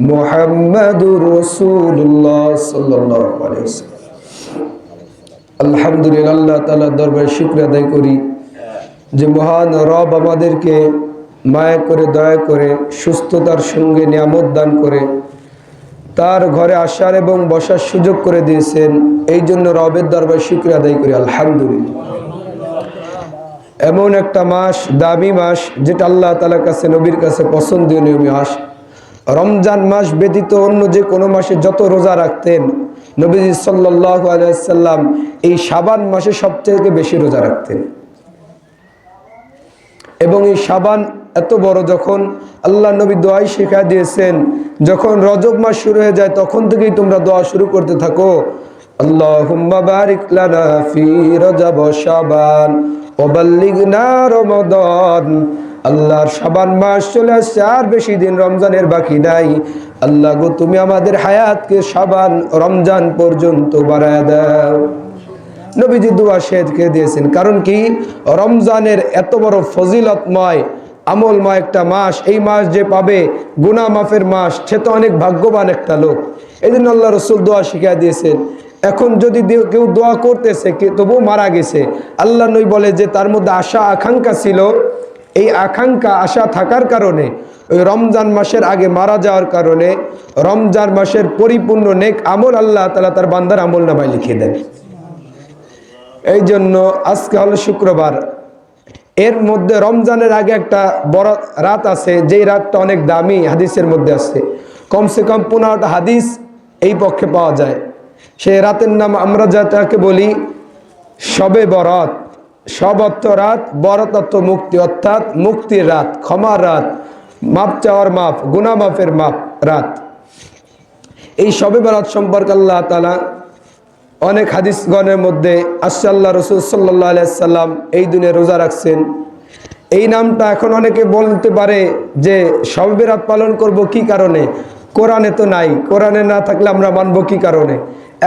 মুহাম্মাদুর রাসূলুল্লাহ সাল্লাল্লাহু আলাইহি ওয়াসাল্লাম। আলহামদুলিল্লাহ, আল্লাহ তাআলার দরবারে শুকরিয়া আদায় করি যে মহান রব আমাদেরকে মায়া করে দয়া করে সুস্থতার সঙ্গে নিয়ামত দান করে তার ঘরে আসার এবং বসার সুযোগ করে দিয়েছেন। এই জন্য রবের দরবারে শুকরিয়া আদায় করি আলহামদুলিল্লাহ। এমন একটা মাস, দামি মাস, যেটা আল্লাহ তাআলার কাছে, নবীর কাছে পছন্দনীয় মাস। রমজান মাস ব্যতীত অন্য যে কোনো মাসে যত রোজা রাখতেন, নবীজি সাল্লাল্লাহু আলাইহি ওয়াসাল্লাম এই শাবান মাসে সবথেকে বেশি রোজা রাখতেন। এবং এই শাবান এত বড়, যখন আল্লাহ নবী দোয়াই শিখিয়ে দিয়েছেন, যখন রজব মাস শুরু হয়ে যায় তখন থেকেই তোমরা দোয়া শুরু করতে থাকো, আল্লাহুম্মা বারিক লানা ফি রজব ওয়া শাবান ওয়া বাল্লিগনা রমাদান। আল্লাহর শাবান মাস চলে আসছে, আর বেশি দিন রমজানের বাকি নাই। আল্লাহ গো, তুমি আমাদের হায়াতকে শাবান রমজান পর্যন্ত বাড়ায় দাও। নবীজি দোয়া শেখে দিয়েছেন। কারণ কি, রমজানের এত বড় ফজিলতময় আমলময় একটা মাস, এই মাস যে পাবে গুনাহ মাফের মাস, সে তো অনেক ভাগ্যবান একটা লোক। এই জন্য আল্লাহ রসুল দোয়া শিখিয়ে দিয়েছেন। এখন যদি কেউ দোয়া করতেছে তবুও মারা গেছে, আল্লাহ নবী বলে যে তার মধ্যে আশা আকাঙ্ক্ষা ছিল, এই আকাঙ্ক্ষা আশা থাকার কারণে ওই রমজান মাসের আগে মারা যাওয়ার কারণে রমজান মাসের পরিপূর্ণ নেক আমল আল্লাহ তাআলা তার বান্দার আমল নামায় লিখে দেন। এই জন্য আজকে হলো শুক্রবার, এর মধ্যে রমজানের আগে একটা বড় রাত আছে, যেই রাতটা অনেক দামি, হাদিসের মধ্যে আছে। কমসে কম 15টা হাদিস এই পক্ষে পাওয়া যায়। সেই রাতের নাম আমরা যেটাকে বলি শবে বরাত। শব অর্থ রাত, বরাত অর্থ মুক্তি, অর্থাৎ মুক্তির রাত, ক্ষমার রাত, মাপ চাওয়ার মাপ, গুনাহ মাফের মাপ রাত। এই শবে বরাত সম্পর্কে আল্লাহ তাআলা অনেক হাদিসগণের মধ্যে আসছে। আল্লাহ রাসূল সাল্লাল্লাহু আলাইহি সাল্লাম এই দিনে রোজা রাখছেন। এই নামটা এখন অনেকে বলতে পারে যে শবে বরাত পালন করব কি কারণে, কোরআনে তো নাই, কোরআনে না থাকলে আমরা মানব কি কারণে।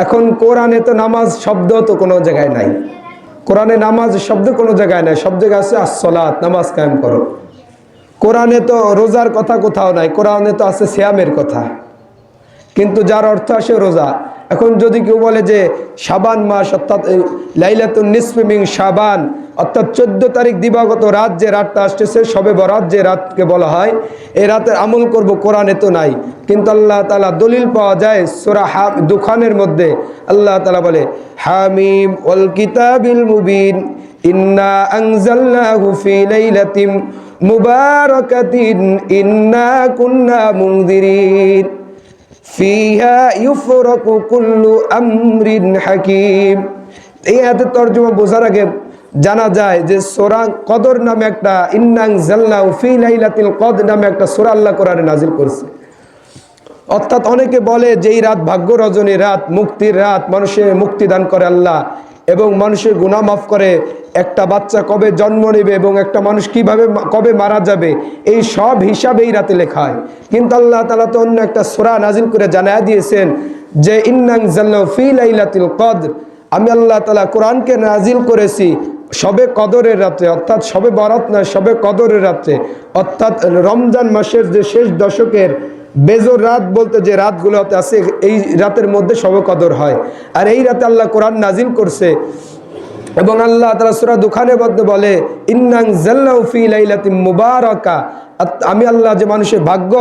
এখন কোরআনে তো নামাজ শব্দ তো কোনো জায়গায় নাই, কোরআনে নামাজ শব্দ কোনো জায়গায় নাই, সব জায়গায় আছে আসসালাত, নামাজ কায়েম করো। কোরআনে তো রোজার কথা কোথাও নাই, কোরআনে তো আছে সিয়ামের কথা, কিন্তু যার অর্থ আসে রোজা। এখন যদি কেউ বলে যে শাবান মাস, অর্থাৎ লাইলাতুন নিসফি মিন শাবান, অর্থাৎ 14 তারিখ দিবাগত রাত, যে রাতটা আসতেছে শবে বরাত, যে রাতকে বলা হয়, এই রাতের আমল করব, কোরআনে তো নাই। কিন্তু আল্লাহ তাআলা দলিল পাওয়া যায় সূরা দুখানের মধ্যে। আল্লাহ তাআলা বলে, হামিম ওয়াল কিতাবিল মুবিন ইন্না আনজালনাহু ফি লাইলাতিন মুবারাকাতিন ইন্না কুন্না মুনজিরিন ফিহা ইউফরাকু কুল্লু আমরিন হাকিম। এই আয়াতের তরজমা বোঝার আগে জানা যায় যে সূরা কদর নামে একটা, ইন্না আনজালনাহু ফি লাইলাতিল কদর নামে একটা সূরা আল্লাহ কোরআনে নাজিল করেছে। অর্থাৎ অনেকে বলে যে এই রাত ভাগ্য রজনী রাত, মুক্তির রাত, মানুষের মুক্তি দান করে আল্লাহ, এবং মানুষের গুনাহ মাফ করে। একটা বাচ্চা কবে জন্ম নেবে এবং একটা মানুষ কিভাবে কবে মারা যাবে, এই সব হিসাব এই রাতে লেখা হয়। কিন্তু আল্লাহ তাআলা তো অন্য একটা সূরা নাজিল করে জানায়া দিয়েছেন যে ইন্না আনজালনাহু ফি লাইলাতিল কদর, আমি আল্লাহ তাআলা কোরআনকে নাজিল করেছি শবে কদরের রাতে, অর্থাৎ শবে বরাত না, শবে কদরের রাতে, অর্থাৎ রমজান মাসের যে শেষ দশকের বেজর রাত বলতে যে রাতগুলোতে আছে, এই রাতের মধ্যে শবে কদর হয়। আর এই রাতে আল্লাহ কোরআন নাজিল করছে। এবং আল্লাহ তাআলা সূরা দুখানের মধ্যে বলে, ইন্না আনজালনাহু ফি লাইলাতিন মুবারাকা, আমি আল্লাহ যে মানুষের ভাগ্য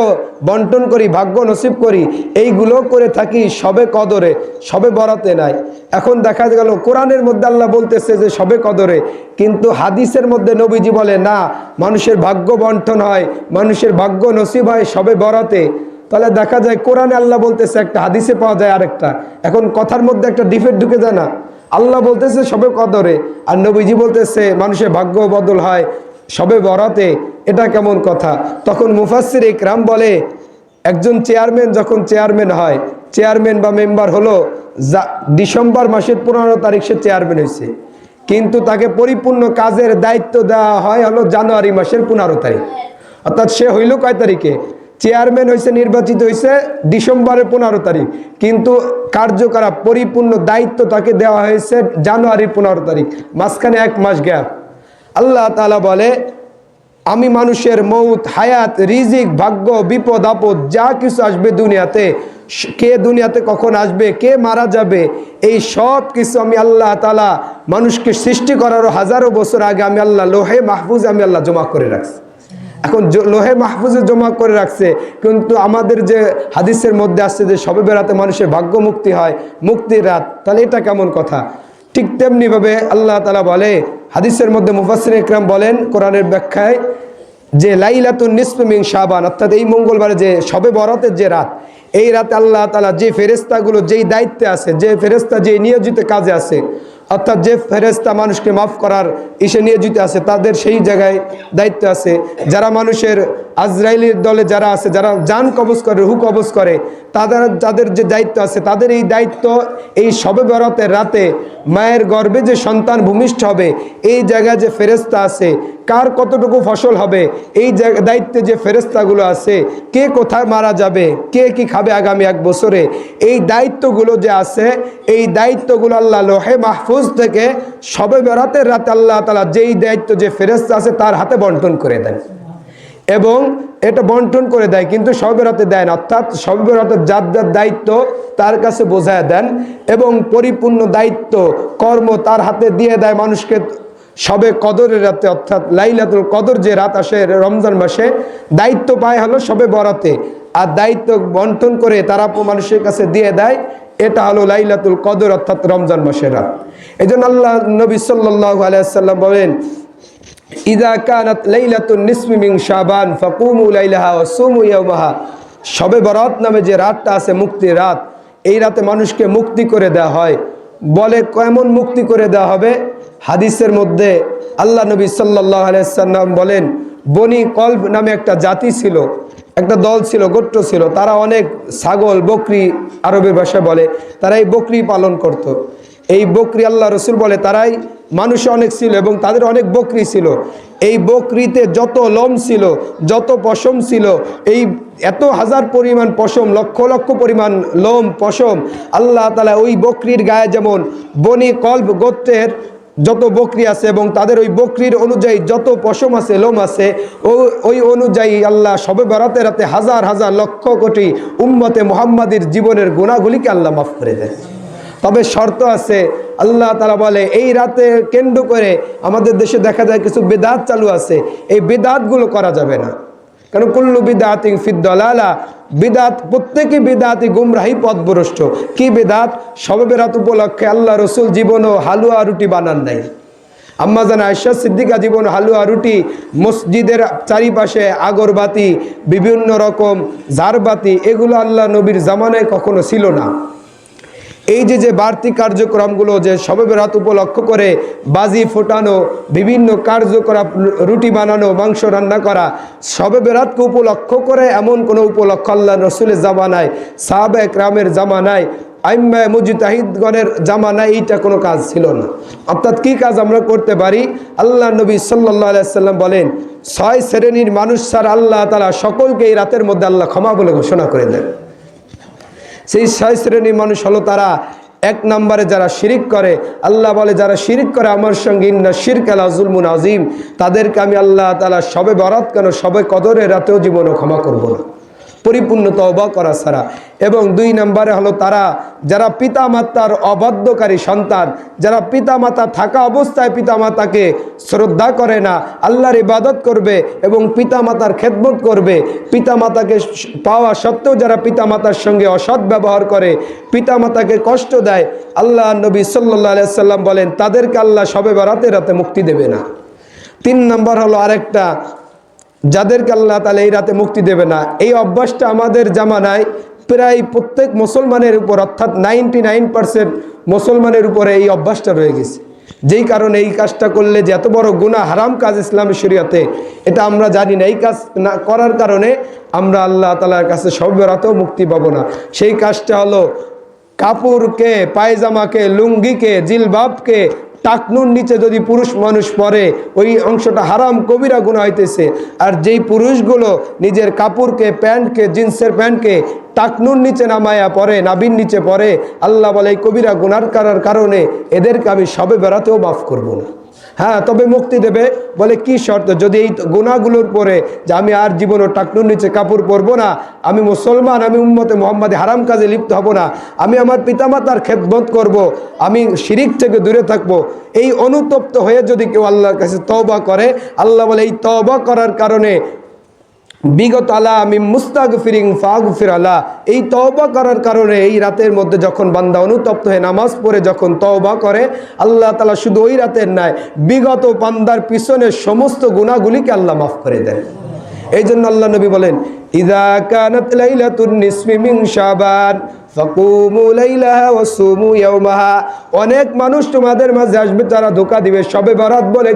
বন্টন করি, ভাগ্য নসিব করি, এইগুলো করে থাকি শবে কদরে, শবে বরাতে নাই। এখন দেখা গেল কোরআনের মধ্যে আল্লাহ বলতেছে যে শবে কদরে, কিন্তু হাদিসের মধ্যে নবীজি বলে না, মানুষের ভাগ্য বন্টন হয়, মানুষের ভাগ্য নসিব হয় শবে বরাতে। তাহলে দেখা যায় কোরআনে আল্লাহ বলতেছে একটা, হাদিসে পাওয়া যায় আরেকটা। এখন কথার মধ্যে একটা ডিফেক্ট ঢুকে যায় না? আল্লাহ বলতেছে শবে কদরে, আর নবীজি বলতেছে মানুষের ভাগ্য বদল হয় সবে বরাতে, এটা কেমন কথা? তখন মুফাসসির ইকরাম বলে, একজন চেয়ারম্যান যখন চেয়ারম্যান হয়, চেয়ারম্যান বা মেম্বার হলো ডিসেম্বর মাসের 15 তারিখ সে চেয়ারম্যান হয়েছে, কিন্তু তাকে পরিপূর্ণ কাজের দায়িত্ব দেওয়া হয় হলো জানুয়ারি মাসের 15 তারিখ। অর্থাৎ সে হইল কয় তারিখে? চেয়ারম্যান হয়েছে, নির্বাচিত হয়েছে ডিসেম্বরের 15 তারিখ, কিন্তু কার্যকরা পরিপূর্ণ দায়িত্ব তাকে দেওয়া হয়েছে জানুয়ারির 15 তারিখ, মাঝখানে 1 মাস গ্যাপ। আল্লাহ তাআলা বলে, আমি মানুষের মৌত, হায়াত, রিজিক, ভাগ্য, বিপদ আপদ যা কিছু আসবে দুনিয়াতে, কে দুনিয়াতে কখন আসবে, কে মারা যাবে, এই সব কিছু আমি আল্লাহ তাআলা মানুষকে সৃষ্টি করারও হাজারো বছর আগে আমি আল্লাহ লোহে মাহফুজ আমি আল্লাহ জমা করে রাখছি। এখন লোহে মাহফুজে জমা করে রাখছে, কিন্তু আমাদের যে হাদিসের মধ্যে আসছে যে শবে বরাতে মানুষের ভাগ্য মুক্তি হয়, মুক্তির রাত, তাহলে এটা কেমন কথা? ঠিক তেমনিভাবে আল্লাহ তাআলা বলে, হাদিসের মধ্যে মুফাসসির ইকরাম বলেন কোরআনের ব্যাখ্যায়, যে লাইলাতুন নিসফি মিন শাবান, অর্থাৎ এই মঙ্গলবারে যে শবে বরাতের যে রাত, এই রাতে আল্লাহ তাআলা যে ফেরেশতাগুলো যেই দায়িত্বে আছে, যে ফেরেশতা যে নিয়োজিত কাজে আছে, অর্থাৎ যে ফেরেশতা মানুষকে মাফ করার ইসে নিয়োজিত আছে, তাদের সেই জায়গায় দায়িত্ব আছে। যারা মানুষের আজরাইলের দলে যারা আছে, যারা জান কবজ করে, রূহ কবজ করে, তাদের যে দায়িত্ব আছে, তাদের এই দায়িত্ব এই শবে বরাতের রাতে মায়ের গর্ভে যে সন্তান ভূমিষ্ঠ হবে, এই জায়গায় যে ফেরেশতা আছে, কার কতটুকু ফসল হবে, এই দায়িত্বে যে ফেরেশতাগুলো আছে, কে কোথায় মারা যাবে, কে কি খাবে আগামী 1 বছরে, এই দায়িত্বগুলো যে আছে, এই দায়িত্বগুলো আল্লাহ লোহে মাহফুজ থেকে শবে বরাতের রাতে আল্লাহ তাআলা যেই দায়িত্ব যে ফেরেশতা আছে তার হাতে বন্টন করে দেন, এবং এটা বন্টন করে দেয়, কিন্তু শবে বরাতে দেন, অর্থাৎ শবে বরাতের যার যার দায়িত্ব তার কাছে বোঝায় দেন, এবং পরিপূর্ণ দায়িত্ব কর্ম তার হাতে দিয়ে দেয় মানুষকে। শবে কদরের রাতে, অর্থাৎ লাইলাতুল কদর যে রাত আসে রমজান মাসে, দায়িত্ব পায় হলো শবে বরাতে, আর দায়িত্ব বন্টন করে তারা মানুষের কাছে দিয়ে দেয়, এটা হলো লাইলাতুল কদর, অর্থাৎ রমজান মাসের রাত। এই জন্য আল্লাহ নবী সাল্লাল্লাহু আলাইহি ওয়াসাল্লাম বলেন, ইযা কানাত লাইলাতুন নিসফি মিন শাবান ফাকুমু লাইলাহা ওয়া সুমু ইয়াওমাহা, শবে বরাত নামে যে রাতটা আছে, মুক্তির রাত, এই রাতে মানুষকে মুক্তি করে দেওয়া হয়। বলে কেমন মুক্তি করে দেওয়া হবে? হাদিসের মধ্যে আল্লাহ নবী সাল্লাল্লাহু আলাইহি ওয়াসাল্লাম বলেন, বনি কলব নামে একটা জাতি ছিল, একটা দল ছিল, গোত্র ছিল, তারা অনেক ছাগল, বকরি, আরবের ভাষায় বলে, তারা এই বকরি পালন করত। এই বকরি, আল্লাহ রসুল বলে, তারাই মানুষ অনেক ছিল এবং তাদের অনেক বকরি ছিল। এই বকরিতে যত লোম ছিল, যত পশম ছিল, এই এত হাজার পরিমাণ পশম, লক্ষ লক্ষ পরিমাণ লোম পশম, আল্লাহ তাআলা ওই বকরির গায়ে যেমন বনি কলব গোত্রের যত বকরি আছে এবং তাদের ওই বকরির অনুযায়ী যত পশম আছে, লোম আছে, ওই অনুযায়ী আল্লাহ শবে বরাতের রাতে হাজার হাজার লক্ষ কোটি উম্মতে মুহাম্মাদির জীবনের গুনাহগুলিকে আল্লাহ মাফ করে দেয়। তবে শর্ত আছে, আল্লাহ তাআলা বলে এই রাতে কেন্দ্র করে আমাদের দেশে দেখা যায় কিছু বিদআত চালু আছে, এই বিদআতগুলো করা যাবে না, কারণ কুল্লু বিদআতিন ফিদ দালালা, বিদআত, প্রত্যেকই বিদআতি গুমরাহি পথভ্রষ্ট। কি বিদআত? শবে বরাত উপলক্ষে আল্লাহ রসুল জীবনও হালুয়া রুটি বানান নাই। আম্মা জান আয়েশা সিদ্দিকা জীবন হালুয়া রুটি, মসজিদের চারিপাশে আগরবাতি, বিভিন্ন রকম ঝাড়বাতি, এগুলো আল্লাহ নবীর জামানায় কখনো ছিল না। এই যে বাড়তি কার্যক্রমগুলো, যে শবে বরাত উপলক্ষ করে বাজি ফোটানো, বিভিন্ন কার্যকলাপ, রুটি বানানো, মাংস রান্না করা, শবে বরাতকে উপলক্ষ করে এমন কোনো উপলক্ষ আল্লাহ রসুলের জামানায়, সাহাবা একরামের জামানায়, আইম্মায়ে মুজতাহিদগণের জামানায় এইটা কোনো কাজ ছিল না। অর্থাৎ কি কাজ আমরা করতে পারি? আল্লাহ নবী সাল্লাল্লাহু আলাইহি ওয়াসাল্লাম বলেন, 6 শ্রেণীর মানুষ ছাড়া আল্লাহ তাআলা সকলকে এই রাতের মধ্যে আল্লাহ ক্ষমা বলে ঘোষণা করে দেন। সেই 6 শ্রেণীর মানুষ হলো তারা, 1 নম্বরে যারা শিরিক করে, আল্লাহ বলে যারা শিরিক করে আমার সঙ্গে, ইন্না শিরকা লা যুলমুন আযীম, তাদেরকে আমি আল্লাহ তাআলা শবে বরাত কেন শবে কদরের রাতেও জীবনও ক্ষমা করব না, পরিপূর্ণ তওবা করা ছাড়া। এবং 2 নম্বরে হলো তারা যারা পিতামাতার অবাধ্যকারী সন্তান, যারা পিতামাতা থাকা অবস্থায় পিতামাতাকে শ্রদ্ধা করে না, আল্লাহর ইবাদত করবে এবং পিতামাতার খেদমত করবে, পিতামাতাকে পাওয়া সত্ত্বেও যারা পিতামাতার সঙ্গে অসৎ ব্যবহার করে, পিতামাতাকে কষ্ট দেয়, আল্লাহ নবী সাল্লাল্লাহু আলাইহি ওয়াসাল্লাম বলেন তাদেরকে আল্লাহ শবে বরাতের রাতে মুক্তি দেবে না। 3 নম্বর হলো আরেকটা, যাদেরকে আল্লাহ তাআলা এই রাতে মুক্তি দেবে না, এই অভ্যাসটা আমাদের জামানায় প্রায় প্রত্যেক মুসলমানের উপর, অর্থাৎ 99% মুসলমানের উপরে এই অভ্যাসটা রয়ে গেছে। যেই কারণে এই কাজটা করলে যে এত বড় গুনাহ, হারাম কাজ ইসলামী শরীয়তে, এটা আমরা জানি না। এই কাজ না করার কারণে আমরা আল্লাহ তাআলার কাছে সবেরাতেও মুক্তি পাবো না। সেই কাজটা হলো কাপড়কে, পায়জামাকে, লুঙ্গিকে, জিলবাবকে টাকনুর নিচে যদি পুরুষ মানুষ পরে, ওই অংশটা হারাম কবিরা গুনাহ হইতেছে। আর যেই পুরুষগুলো নিজের কাপড়কে, প্যান্টকে, জিন্সের প্যান্টকে টাকনুর নিচে নামায়া পরে, নাবির নিচে পরে, আল্লাহ বলে এই কবিরা গুনার করার কারণে এদেরকে আমি শবে বেড়াতেও মাফ করব না। হ্যাঁ, তবে মুক্তি দেবে। বলে কি শর্ত? যদি এই গুনাহগুলোর পরে যে আমি আর জীবনও টাকনুর নিচে কাপড় পরবো না, আমি মুসলমান, আমি উম্মতে মুহাম্মাদী, হারাম কাজে লিপ্ত হব না, আমি আমার পিতামাতার খেদমত করব, আমি শিরিক থেকে দূরে থাকবো, এই অনুতপ্ত হয়ে যদি কেউ আল্লাহর কাছে তওবা করে, আল্লাহ বলে এই তওবা করার কারণে বিগত আলা আমি মুস্তাগফিরিন ফাগফির আলা, এই তওবা করার কারণে এই রাতের মধ্যে যখন বান্দা অনুতপ্ত হয়ে নামাজ পড়ে যখন তওবা করে, আল্লাহ তাআলা শুধু ওই রাতের নয়, বিগত বান্দার পিছনের সমস্ত গুনাহগুলিকে আল্লাহ মাফ করে দেন। এই জন্য আল্লাহ নবী বলেন, ইযা কানাত লাইলাতুন নিসফি মিন শাবান ফাকুমু লাইলাহা ওয়া সুমু ইয়াওমাহা। অনেক মানুষ তোমাদের মাঝে আসবে, তারা ধোঁকা দিবে, শবে বরাত বলে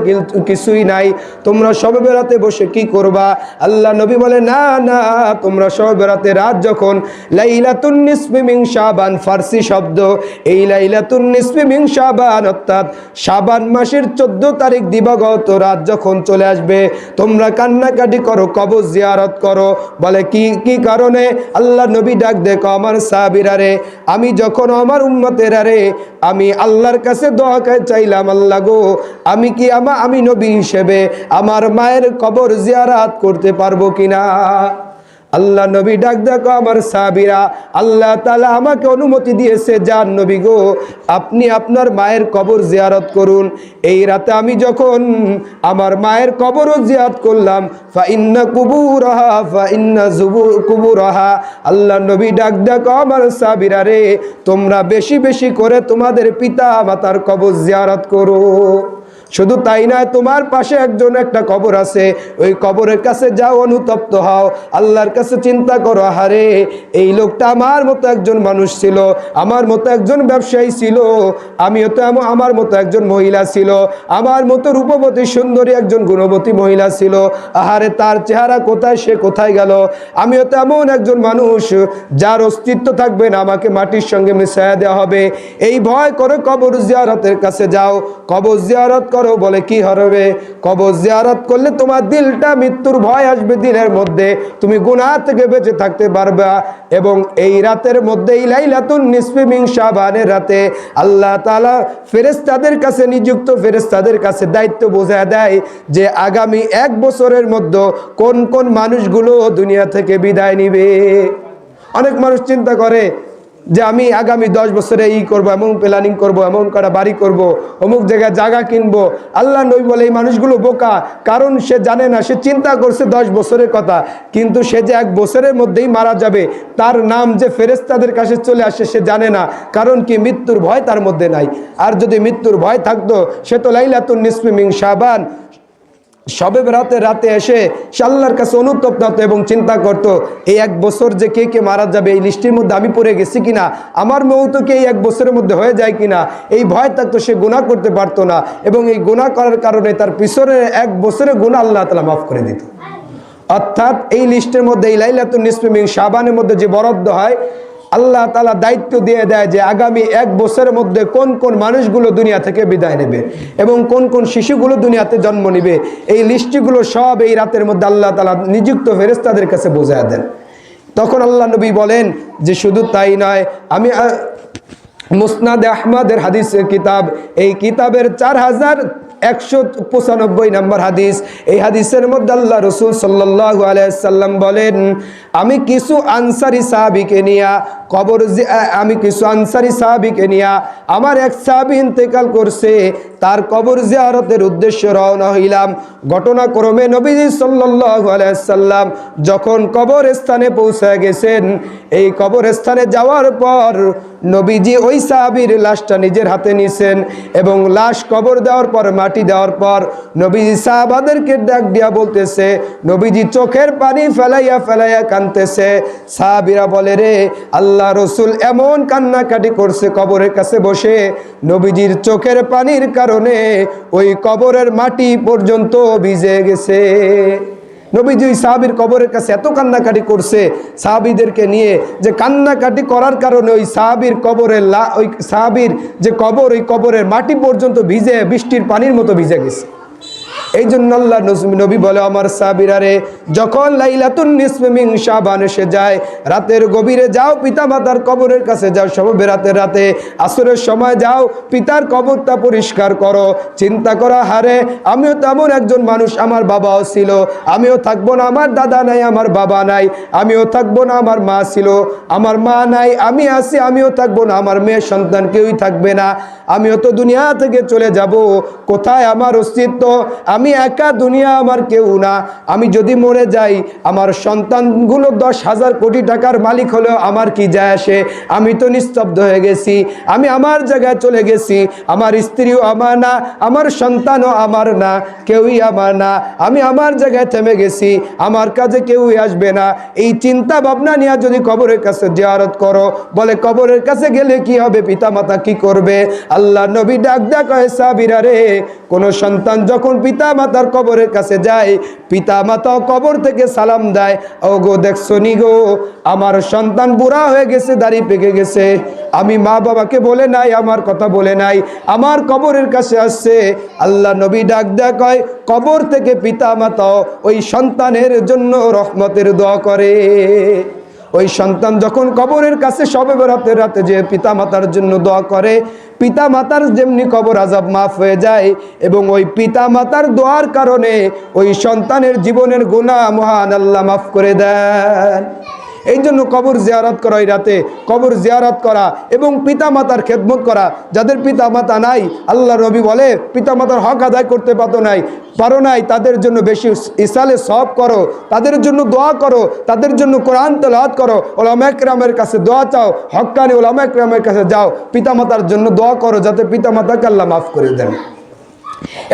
কিছুই নাই, তোমরা শবে বরাতে বসে কি করবা? আল্লাহ নবী বলে, না না, তোমরা শবে বরাতে রাত যখন লাইলাতুন নিসফি মিন শাবান, ফারসি শব্দ, এই লাইলাতুন নিসফি মিন শাবান অর্থাৎ শাবান মাসের 14 তারিখ দিবাগত রাত যখন চলে আসবে, তোমরা কান্নাকাটি করো, কবর জিয়ারত করো। বলে কি কারণে? আল্লাহ নবী ডাক দেখো, আমার সাহাবীরা রে, আমি যখন আমার উম্মতেরা রে, আমি আল্লাহর কাছে দোয়া চাইলাম, আল্লাহ গো, আমি কি আমি নবী হিসেবে আমার মায়ের কবর জিয়ারত করতে পারবো কিনা? আল্লাহ নবী ডাক দেখো, আমার সাহাবীরা, আল্লাহ তাআলা আমাকে অনুমতি দিয়েছে, যান নবী গো, আপনি আপনার মায়ের কবর জিয়ারত করুন। এই রাতে আমি যখন আমার মায়ের কবরও জিয়ারত করলাম, ফা ইন্না কুবুরাহা ফা ইন্না কুবুরাহা, আল্লাহ নবী ডাক দেখো, আমার সাহাবীরা রে, তোমরা বেশি বেশি করে তোমাদের পিতা মাতার কবর জিয়ারত করো। শুধু তাই নয়, তোমার পাশে একটা কবর আছে, ওই কবরের কাছে যাও, অনুতপ্ত হও, আল্লাহর কাছে চিন্তা করো, হারে এই লোকটা আমার মতো একজন মানুষ ছিল, আমার মতো একজন ব্যবসায়ী ছিল, আমিও তো আমার মতো একজন মহিলা ছিল, আমার মতো রূপবতী সুন্দরী একজন গুণবতী মহিলা ছিল, আহারে তার চেহারা কোথায়, সে কোথায় গেল? আমিও তো এমন একজন মানুষ যার অস্তিত্ব থাকবে না, আমাকে মাটির সঙ্গে মিশিয়ে দেওয়া হবে। এই ভয় করে কবর জিয়ারতের কাছে যাও, কবর জিয়ারত করো। বলে কি হবে? কবর জিয়ারত করলে তোমার দিলটা, মৃত্যুর ভয় আসবে দিলের মধ্যে, তুমি গুনাহ থেকে বেঁচে থাকতে পারবা। এবং এই রাতের মধ্যে, এই লাইলাতুন নিসফি মিন শাবানের রাতে আল্লাহ তাআলা ফেরেশতাদের কাছে, নিযুক্ত ফেরেশতাদের কাছে দায়িত্ব বোঝায় দেয় যে আগামী 1 বছরের মধ্যে কোন কোন মানুষগুলো দুনিয়া থেকে বিদায় নিবে। অনেক মানুষ চিন্তা করে যে আমি আগামী 10 বছরে এই করবো, এমন প্ল্যানিং করব, এমন কটা বাড়ি করব, অমুক জায়গায় জায়গা কিনবো। আল্লাহ নবী বলে এই মানুষগুলো বোকা, কারণ সে জানে না, সে চিন্তা করছে 10 বছরের কথা, কিন্তু সে যে 1 বছরের মধ্যেই মারা যাবে, তার নাম যে ফেরেশতাদের কাছে চলে আসে সে জানে না। কারণ কি? মৃত্যুর ভয় তার মধ্যে নাই। আর যদি মৃত্যুর ভয় থাকতো, সে তো লাইলাতুন নিসফি মিন শাবান শবে বরাতের রাতে এসে আল্লাহর কাছে অনুতপ্ত হতো এবং চিন্তা করতো, এই 1 বছর যে কে কে মারা যাবে, এই লিস্টের মধ্যে আমি পড়ে গেছি কিনা, আমার মৌত কি এই 1 বছরের মধ্যে হয়ে যায় কিনা, এই ভয় থাকতো, সে গুনাহ করতে পারতো না। এবং এই গুনাহ করার কারণে তার পিছনে 1 বছরের গুনাহ আল্লাহ তাআলা মাফ করে দিত। অর্থাৎ এই লিস্টের মধ্যে, এই লাইলাতুন নিসফি মিন শাবানের মধ্যে যে বরাদ্দ হয়, আল্লাহ তাআলা দায়িত্ব দিয়ে দেয় যে আগামী 1 বছরের মধ্যে কোন কোন মানুষগুলো দুনিয়া থেকে বিদায় নেবে এবং কোন কোন শিশুগুলো দুনিয়াতে জন্ম নেবে, এই লিস্টগুলো সব এই রাতের মধ্যে আল্লাহ তাআলা নিযুক্ত ফেরেশতাদের কাছে বোঝায় দেন। তখন আল্লাহ নবী বলেন যে শুধু তাই নয়, আমি মুসনাদে আহমদের হাদিসের কিতাব, এই কিতাবের 4195 নম্বর হাদিস, এই হাদিসের মধ্যে আল্লাহ রাসূল সাল্লাল্লাহু আলাইহি সাল্লাম বলেন, আমি কিছু আনসারী সাহাবীকে নিয়া আমার এক সাহাবী ইন্তেকাল করছে, তার কবর জিয়ারতের উদ্দেশ্যে রওনা হইলাম। ঘটনাক্রমে নবীজি সাল্লাল্লাহু আলাইহি সাল্লাম যখন কবরস্থানে পৌঁছে গেছেন, এই কবরস্থানে যাওয়ার পর নবীজি ওই সাহাবীর লাশটা নিজের হাতে নিছেন এবং লাশ কবর দেওয়ার পর মাটি মাটি দেওয়ার পর নবীজি সাহাবাদেরকে ডাক দিয়া বলতেছে, নবীজি চোখের পানি ফেলাইয়া ফেলাইয়া কাঁদতেছে। সাহাবীরা বলে, রে আল্লাহ রসুল এমন কান্নাকাটি করছে কবরের কাছে বসে, নবীজির চোখের পানির কারণে ওই কবরের মাটি পর্যন্ত ভিজে গেছে। নবীজি ওই সাহাবীর কবরের কাছে এত কান্নাকাটি করছে সাহাবীদেরকে নিয়ে, যে কান্নাকাটি করার কারণে ওই সাহাবীর কবরের ওই সাহাবীর যে কবর, ওই কবরের মাটি পর্যন্ত ভিজে বৃষ্টির পানির মতো ভিজে গেছে। এই জন্য আল্লাহ নবী বলে, আমার সাহাবীরা রে, যখন লাইলাতুন নিসফে মিন শাবান এসে যায়, রাতের গভীরে যাও পিতা মাতার কবরের কাছে যাও, সবে বেরাতের রাতে আসরের সময় যাও, পিতার কবরটা পরিষ্কার করো। চিন্তা করা, হারে আমিও তেমন একজন মানুষ, আমার বাবাও ছিল, আমিও থাকবো না, আমার দাদা নাই, আমার বাবা নাই, আমিও থাকবো না, আমার মা ছিল, আমার মা নাই, আমি আছি, আমিও থাকবো না, আমার মেয়ের সন্তান কেউই থাকবে না, আমিও তো দুনিয়া থেকে চলে যাব, কোথায় আমার অস্তিত্ব? আমি একা, দুনিয়া আমার কেউ না। আমি যদি মরে যাই, আমার সন্তানগুলো 10,000 কোটি টাকার মালিক হলেও আমার কি যায় আসে? আমি তো নিস্তব্ধ হয়ে গেছি, আমি আমার জায়গায় চলে গেছি, আমার স্ত্রীও আমার না, আমার সন্তানও আমার না, কেউই আমার না, আমি আমার জায়গায় থেমে গেছি, আমার কাছে কেউই আসবে না। এই চিন্তা ভাবনা নিয়ে যদি কবরের কাছে জিয়ারত করো, বলে কবরের কাছে গেলে কি হবে, পিতা মাতা কি করবে? আল্লাহ নবী ডাক ডাক সাহাবীরা রে, কোন সন্তান যখন পিতা মাতার কবরের কাছে যায়, পিতা মাতা কবর থেকে সালাম দেয়, ও গো দেখছো নি গো, আমার সন্তান বুড়া হয়ে গেছে, দাড়ি পেকে গেছে, আমি মা বাবাকে বলে নাই, আমার কথা বলে নাই, আমার কবরের কাছে আসছে। আল্লাহ নবী ডাক ডাক হয়, কবর থেকে পিতা মাতা ওই সন্তানের জন্য রহমতের দোয়া করে। ওই সন্তান যখন কবরের কাছে শবে বরাতের রাতে যে পিতা মাতার জন্য দোয়া করে, পিতা মাতার যেমনি কবর আযাব মাফ হয়ে যায়, এবং ওই পিতা মাতার দোয়ার কারণে ওই সন্তানের জীবনের গুনাহ মহান আল্লাহ মাফ করে দেন। এই জন্য কবর জিয়ারত করা, এই রাতে কবর জিয়ারত করা এবং পিতা মাতার খেদমত করা। যাদের পিতা মাতা নাই, আল্লাহ নবী বলে পিতা মাতার হক আদায় করতে পারো নাই, তাদের জন্য বেশি ইসালে সওয়াব করো, তাদের জন্য দোয়া করো, তাদের জন্য কোরআন তেলাওয়াত করো, উলামা ইকরামের কাছে দোয়া চাও, হক্কানি উলামা ইকরামের কাছে যাও, পিতা মাতার জন্য দোয়া করো যাতে পিতা মাতাকে আল্লাহ মাফ করে দেন।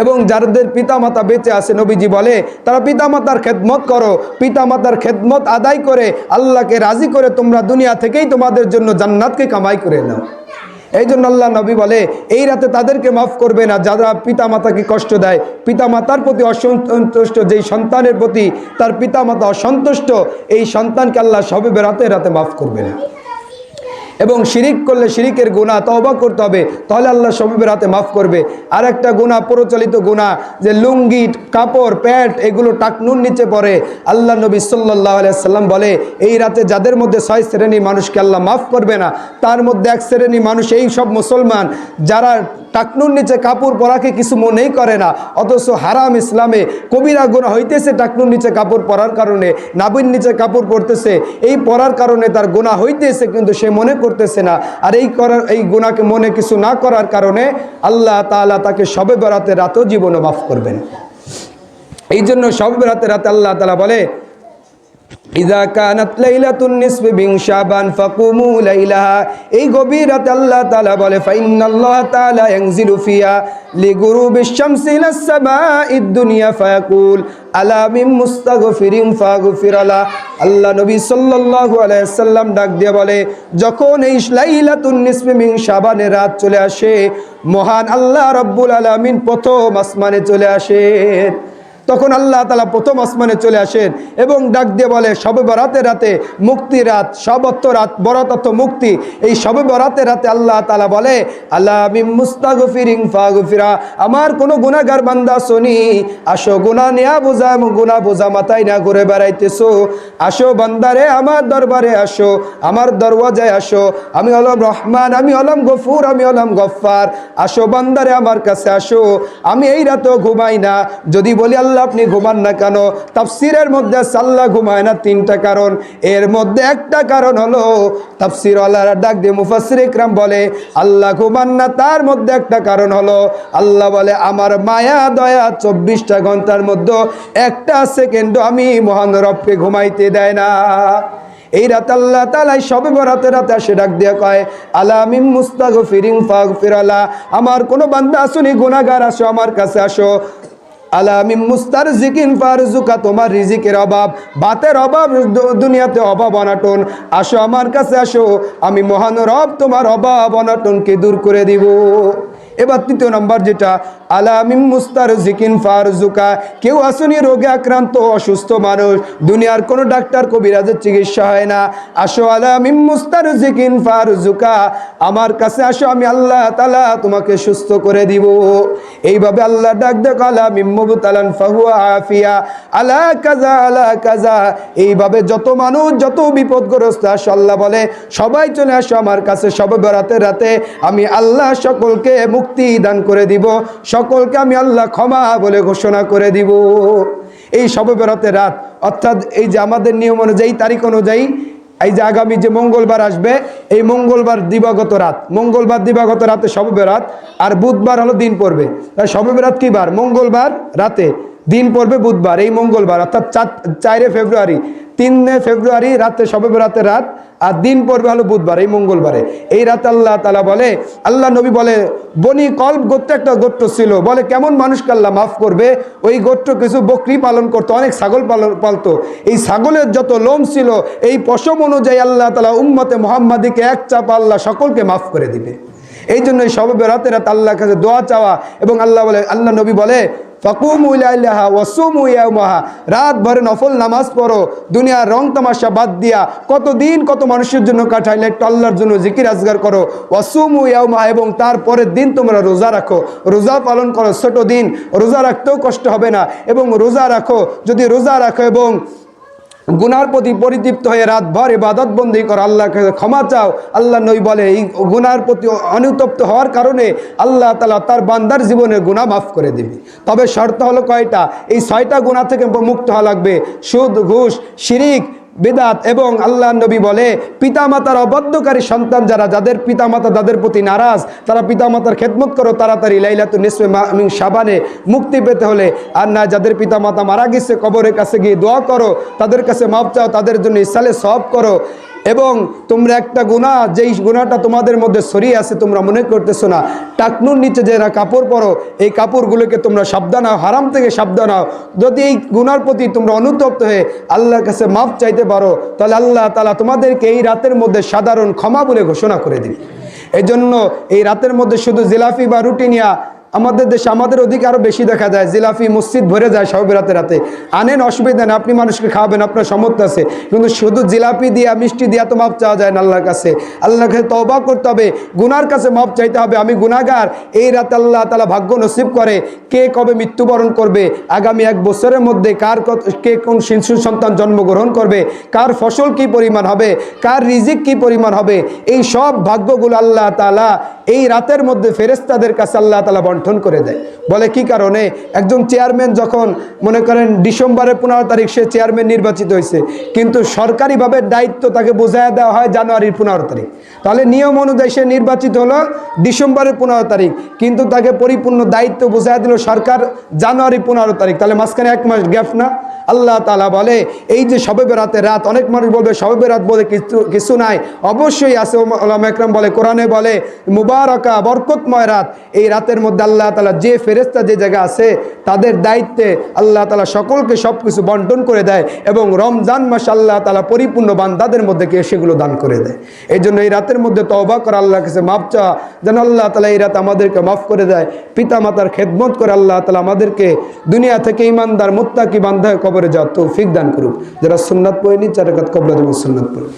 এবং যাদের পিতা মাতা বেঁচে আছে, নবীজি বলে তারা পিতা মাতার খেদমত করো, পিতা মাতার খেদমত আদায় করে আল্লাহকে রাজি করে তোমরা দুনিয়া থেকেই তোমাদের জন্য জান্নাতকে কামাই করে নাও। এই জন্য আল্লাহ নবী বলে এই রাতে তাদেরকে মাফ করবে না যারা পিতা মাতাকে কষ্ট দেয়, পিতা মাতার প্রতি অসন্তুষ্ট, যেই সন্তানের প্রতি তার পিতা মাতা অসন্তুষ্ট, এই সন্তানকে আল্লাহ শবে বেরাতে রাতে মাফ করবে না। এবং শিরিক করলে শিরিকের গুনাহ তওবা করতে হবে, তাহলে আল্লাহ শবে বেরাতে মাফ করবে। আর একটা গুনাহ, প্রচলিত গুনাহ, যে লুঙ্গি, কাপড়, প্যান্ট এগুলো টাকনুর নিচে পড়ে, আল্লাহ নবী সাল্লাল্লাহু আলাইহি সাল্লাম বলে এই রাতে যাদের মধ্যে 6 শ্রেণী মানুষকে আল্লাহ মাফ করবে না, তার মধ্যে 1 শ্রেণী মানুষ এই সব মুসলমান যারা টাকনুর নিচে কাপড় পরাকে কিছু মনেই করে না, অথচ হারাম ইসলামে কবিরা গুনাহ হইতেছে টাকনুর নিচে কাপড় পরার কারণে, নাভির নিচে কাপড় পরতেছে, এই পরার কারণে তার গুনাহ হইতেছে, কিন্তু সে মনে করতেছে না। আর এই গুনাহকে মনে কিছু না করার কারণে আল্লাহ তাআলা তাকে শবে বরাতের রাতেও জীবনে মাফ করবেন। এই জন্য শবে বরাতের রাতে আল্লাহ তাআলা বলে ইযা কানাত লাইলাতুন নিসফি মিন শাবান ফাকুমু লাইলাহা, এই গভীর রাতে আল্লাহ তাআলা বলে ফাইন্নাল্লাহ তাআলা ইয়ানজিলু ফিহা লিগুরুবিশ শামসি ইলাস সামাঈদ দুনিয়া ফায়াকুল আলা মিন মুস্তাগফিরিন ফাগফিরালা। আল্লাহ নবী সাল্লাল্লাহু আলাইহি সাল্লাম ডাক দিয়ে বলে, যখন এই লাইলাতুন নিসফি মিন শাবানের রাত চলে আসে, মহান আল্লাহ রাব্বুল আলামিন প্রথম আসমানে চলে আসেন। তখন আল্লাহ তাআলা প্রথম আসমানে চলে আসেন এবং ডাক দিয়ে বলে শবে বরাতের রাতে, মুক্তি রাত, শব অর্থ রাত, বরাত অর্থ মুক্তি, এই শবে বরাতের রাতে আল্লাহ তাআলা বলে আলা মিন মুস্তাগফিরিন ফাগফিরা, আমার কোনো গুনাহগার বান্দা শুনি, আসো গুনাহ নিয়া গুনাহ বোঝা মাথায় না ঘুরে বেড়াইতেছো, আসো বান্দারে আমার দরবারে আসো, আমার দরওয়াজায় আসো, আমি হলাম রহমান, আমি হলাম গফুর, আমি হলাম গফফার, আসো বান্দারে আমার কাছে আসো। আমি এই রাতেও ঘুমাই না। যদি বলি আল্লাহ আপনি ঘুমান না কেন, তাফসীরের মধ্যে আল্লাহ ঘুমায় না 3টা কারণ, এর মধ্যে একটা কারণ হলো তাফসীর ওয়ালারা ডাক দিয়ে মুফাসসির ইকরাম বলে আল্লাহ ঘুমান না, তার মধ্যে একটা কারণ হলো আল্লাহ বলে আমার মায়া দয়া 24টা ঘন্টার মধ্যে একটা সেকেন্ডও আমি মহান রবকে ঘুমাইতে দেয় না। এই রাত আল্লাহ তাআলা শবে বরাতের রাতে আসে ডাক দিয়া কয় আলা মিন মুস্তাগফিরিন ফাগফির আলা, আমার কোন বান্দা আসুনি গুনাহগার আসো আমার কাছে আসো। আলা মিন মুস্তারজিকিন ফারজুকা, তোমার রিজিকের অভাব, ভাতের অভাব, দুনিয়াতে অভাব অনাটন, আসো আমার কাছে আসো, আমি মহান রব তোমার অভাব অনাটনকে দূর করে দিব। এবার তৃতীয় নম্বর যেটা, আলা মিন মুস্তারজিকিন ফারজুকা, কেউ আসুনি রোগে আক্রান্ত অসুস্থ মানুষ, দুনিয়ার কোনো ডাক্তার কবিরাজের চিকিৎসা হয় না, আসো আলা মিন মুস্তারজিকিন ফারজুকা, আমার কাছে আসো, আমি আল্লাহ তাআলা তোমাকে সুস্থ করে দিব। এইভাবে আল্লাহ ডাক দেখ আলা মিন মুবতালান ফাহুয়া আফিয়া, আলা কাজা আলা কাজা, এইভাবে যত মানুষ যত বিপদগ্রস্ত আসো, আল্লাহ বলে সবাই চলে আসো আমার কাছে শবে বরাতের রাতে, আমি আল্লাহ সকলকে মুক্তি দান করে দিব, সকলকে আমি আল্লাহ ক্ষমা বলে ঘোষণা করে দিব। এই শবে বরাতের রাত, অর্থাৎ এই যে আমাদের নিয়ম অনুযায়ী, তারিখ অনুযায়ী, এই যে আগামী যে মঙ্গলবার আসবে, এই মঙ্গলবার দিবাগত রাত, মঙ্গলবার দিবাগত রাতে শবে বরাত, আর বুধবার হলো দিন পড়বে। শবে বরাত কি বার? মঙ্গলবার রাতে, দিন পড়বে বুধবার, এই মঙ্গলবার অর্থাৎ 4 ফেব্রুয়ারি, 3 ফেব্রুয়ারি রাতে শবে বরাতের রাত, আর দিন পড়বে হলো বুধবার, এই মঙ্গলবারে। এই রাতে আল্লাহ তাআলা বলে, আল্লাহ নবী বলে, বনি কলব গোত্র একটা গোত্র ছিল, বলে কেমন মানুষকে আল্লাহ মাফ করবে? ওই গোত্র কিছু বকরি পালন করতো, অনেক ছাগল পালতো, এই ছাগলের যত লোম ছিল এই পশম অনুযায়ী আল্লাহ তাআলা উম্মতে মুহাম্মাদিকে এক চাপা আল্লাহ সকলকে মাফ করে দিবে। এই জন্য এই শবে বরাতের রাত আল্লাহর কাছে দোয়া চাওয়া, এবং আল্লাহ বলে, আল্লাহ নবী বলে ফাকুমু লাইলাহা ওয়াসুমু ইয়াওমাহা, রাত ভরে নফল নামাজ পড়ো, দুনিয়ার রং তামাশা বাদ দিয়া কতদিন কত মানুষের জন্য কাটাইলে একটু আল্লাহর জন্য জিকির আজগার করো, ওয়াসুমু ইয়াওমাহা, এবং তারপরের দিন তোমরা রোজা রাখো, রোজা পালন করো, ছোট দিন, রোজা রাখতেও কষ্ট হবে না, এবং রোজা রাখো, যদি রোজা রাখো এবং গুনার প্রতি পরিতৃপ্ত হয়ে রাত ভর ইবাদত বন্দেগী করো, আল্লাহকে ক্ষমা চাও, আল্লাহ নবী বলে এই গুনার প্রতি অনুতপ্ত হওয়ার কারণে আল্লাহ তাআলা তার বান্দার জীবনে গুনাহ মাফ করে দিবে। তবে শর্ত হলো কয়টা? এই 6টা গুনাহ থেকে মুক্ত হওয়া লাগবে, সুদ, ঘুষ, শিরিক, বিদআত, এবং আল্লাহ নবী বলে পিতামাতার অবাধ্যকারী সন্তান যারা, যাদের পিতামাতা তাদের প্রতি নারাজ, তারা পিতামাতার খেদমত করো তাড়াতাড়ি লাইলাতুন নিসফে মিন শাবানে মুক্তি পেতে হলে। আর না, যাদের পিতামাতা মারা গেছে কবরের কাছে গিয়ে দোয়া করো, তাদের কাছে মাপ চাও, তাদের জন্য ইসালে সওয়াব করো। এবং তোমরা একটা গুনাহ, যেই গুনাহটা তোমাদের মধ্যে ছড়িয়ে আছে তোমরা মনে করতেছো না, টাকনুর নিচে যারা কাপড় পরো, এই কাপড়গুলোকে তোমরা সাবধান হও, হারাম থেকে সাবধান হও। যদি এই গুনার প্রতি তোমরা অনুতপ্ত হয়ে আল্লাহর কাছে মাফ চাইতে পারো, তাহলে আল্লাহ তাআলা তোমাদেরকে এই রাতের মধ্যে সাধারণ ক্ষমা বলে ঘোষণা করে দিবে। এই জন্য এই রাতের মধ্যে শুধু জিলাপি বা রুটি নিয়া, আমাদের দেশে আমাদের ওদিকে আরও বেশি দেখা যায়, জিলাপি মসজিদ ভরে যায় শবে বরাতের রাতে, আনেন অসুবিধা নেই, আপনি মানুষকে খাওয়াবেন, আপনার সামর্থ্য আছে, কিন্তু শুধু জিলাপি দিয়া মিষ্টি দিয়া তো মাপ চাওয়া যায় না আল্লাহর কাছে। আল্লাহর কাছে তওবা করতে হবে, গুনার কাছে মাপ চাইতে হবে, আমি গুনাহগার। এই রাতে আল্লাহ তাআলা ভাগ্য নসিব করে কে কবে মৃত্যুবরণ করবে, আগামী 1 বছরের মধ্যে কে কোন শিশু সন্তান জন্মগ্রহণ করবে, কার ফসল কি পরিমাণ হবে, কার রিজিক কি পরিমাণ হবে, এই সব ভাগ্যগুলো আল্লাহ তাআলা এই রাতের মধ্যে ফেরেশতাদের কাছে আল্লাহ তাআলা বন্টন করে দেয়। বলে কি কারণে? একজন চেয়ারম্যান যখন মনে করেন ডিসেম্বরের 15 তারিখ সে চেয়ারম্যান নির্বাচিত হয়েছে, কিন্তু সরকারিভাবে দায়িত্ব তাকে বোঝায় দেওয়া হয় জানুয়ারির 15 তারিখ, তাহলে নিয়ম অনুযায়ী সে নির্বাচিত হলো ডিসেম্বরের 15 তারিখ, কিন্তু তাকে পরিপূর্ণ দায়িত্ব বোঝায় দিল সরকার জানুয়ারি 15 তারিখ, তাহলে মাঝখানে 1 মাস গ্যাপ না? আল্লাহ তাআলা বলে এই যে শবে বরাতের রাত, অনেক মানুষ বলবে শবে বরাত বলে কিছু নাই, অবশ্যই আছে। উলামা একরাম বলে, কোরআনে বলে মুবারাকা বরকতময় রাত। এই রাতের মধ্যে আল্লাহ তাআলা যে ফেরেশতা যে জায়গা আছে তাদের দায়িত্বে আল্লাহ তাআলা সকলকে সব কিছু বন্টন করে দেয়, এবং রমজান মাস আল্লাহ তাআলা পরিপূর্ণ বান্দাদের মধ্যে কে সেগুলো দান করে দেয়। এই জন্য এই রাতের মধ্যে তওবা করা, আল্লাহর কাছে মাফ চাওয়া, যেন আল্লাহ তাআলা এই রাত আমাদেরকে মাফ করে দেয়। পিতা মাতার খেদমত করে আল্লাহ তাআলা আমাদেরকে দুনিয়া থেকে ঈমানদার মুত্তাকি বান্দা কবরে যাওয়ার তৌফিক দান করুক। যারা সুন্নাত পড়েনি 4 রাকাত কবলা দেবেন সুন্নাত পড়ে।